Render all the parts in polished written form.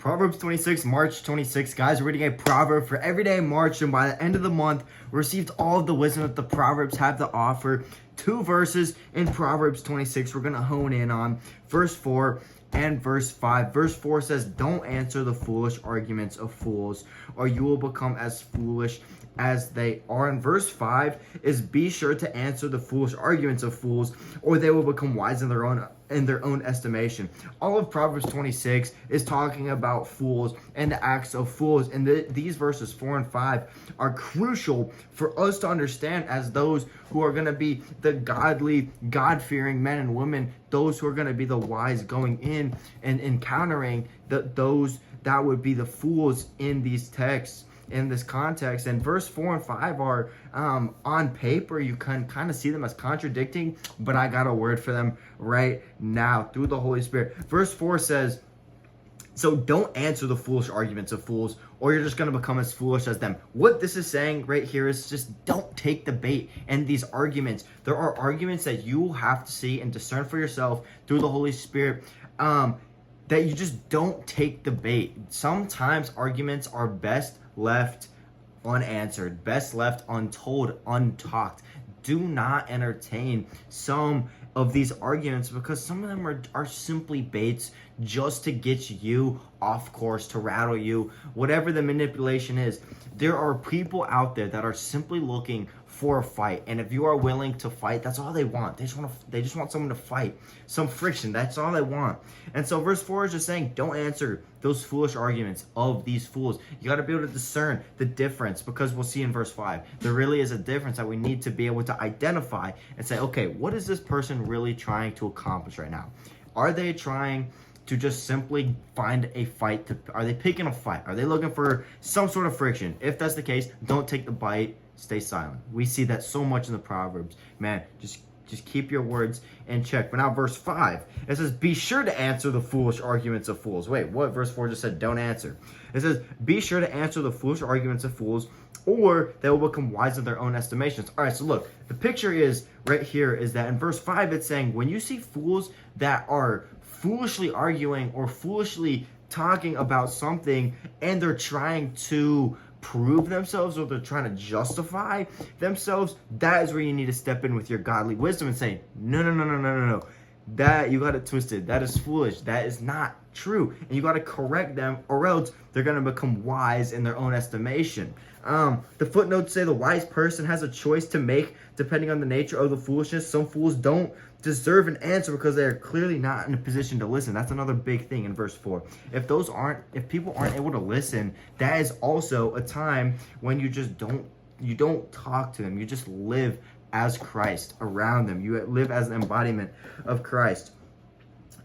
Proverbs 26, March 26. Guys, we're reading a proverb for every day in March, and by the end of the month, we received all of the wisdom that the Proverbs have to offer. 2 verses in Proverbs 26 we're going to hone in on, verse 4 and verse 5. Verse 4 says, "Don't answer the foolish arguments of fools, or you will become as foolish as they are." And verse 5 is, "Be sure to answer the foolish arguments of fools, or they will become wise in their own estimation." All of Proverbs 26 is talking about fools and the acts of fools, and these verses 4 and 5 are crucial for us to understand as those who are going to be the godly, God-fearing men and women, those who are going to be the wise going in and encountering those that would be the fools in these texts, in this context. And verse 4 and 5 are on paper, you can kind of see them as contradicting, but I got a word for them right now through the Holy Spirit. Verse 4 says, "So don't answer the foolish arguments of fools, or you're just going to become as foolish as them." What this is saying right here is just don't take the bait in these arguments. There are arguments that you will have to see and discern for yourself through the Holy Spirit, that you just don't take the bait. Sometimes arguments are best left unanswered, best left untold, untalked. Do not entertain some of these arguments, because some of them are simply baits just to get you off course, to rattle you, whatever the manipulation is. There are people out there that are simply looking for a fight, and if you are willing to fight, that's all they want. They just want someone to fight, some friction. That's all they want. And so verse 4 is just saying, don't answer those foolish arguments of these fools. You got to be able to discern the difference, because we'll see in verse 5 there really is a difference that we need to be able to identify and say, okay, what is this person really trying to accomplish right now? Are they trying to just simply find a fight? Are they picking a fight? Are they looking for some sort of friction? If that's the case, don't take the bite. Stay silent. We see that so much in the Proverbs. Man, just keep your words in check. But now verse 5, it says, "Be sure to answer the foolish arguments of fools." Wait, what? Verse 4 just said don't answer. It says, "Be sure to answer the foolish arguments of fools, or they will become wise in their own estimations." All right, so look, the picture is right here is that in verse 5, it's saying when you see fools that are foolishly arguing or foolishly talking about something, and they're trying to prove themselves, or they're trying to justify themselves, that is where you need to step in with your godly wisdom and say, no, that you got it twisted. That is foolish. That is not true. And you got to correct them, or else they're going to become wise in their own estimation. The footnotes say the wise person has a choice to make depending on the nature of the foolishness. Some fools don't deserve an answer because they are clearly not in a position to listen. That's another big thing in verse 4. If people aren't able to listen, that is also a time when you don't talk to them. You just live as Christ around them. You live as an embodiment of Christ.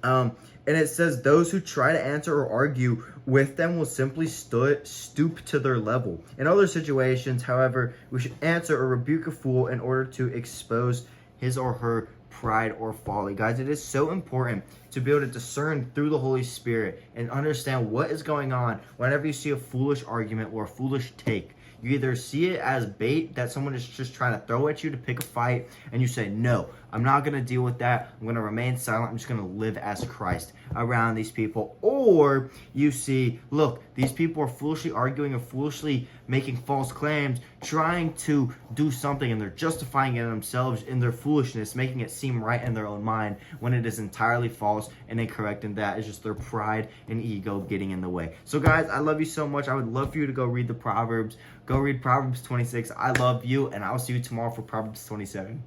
And it says those who try to answer or argue with them will simply stoop to their level. In other situations, however, we should answer or rebuke a fool in order to expose his or her pride or folly. Guys, it is so important to be able to discern through the Holy Spirit and understand what is going on whenever you see a foolish argument or a foolish take. You either see it as bait that someone is just trying to throw at you to pick a fight, and you say, no, I'm not going to deal with that. I'm going to remain silent. I'm just going to live as Christ around these people. Or you see, look, these people are foolishly arguing or foolishly making false claims, trying to do something, and they're justifying it themselves in their foolishness, making it seem right in their own mind when it is entirely false and incorrect, and that is just their pride and ego getting in the way. So guys, I love you so much. I would love for you to go read the Proverbs. Go read Proverbs 26. I love you, and I'll see you tomorrow for Proverbs 27.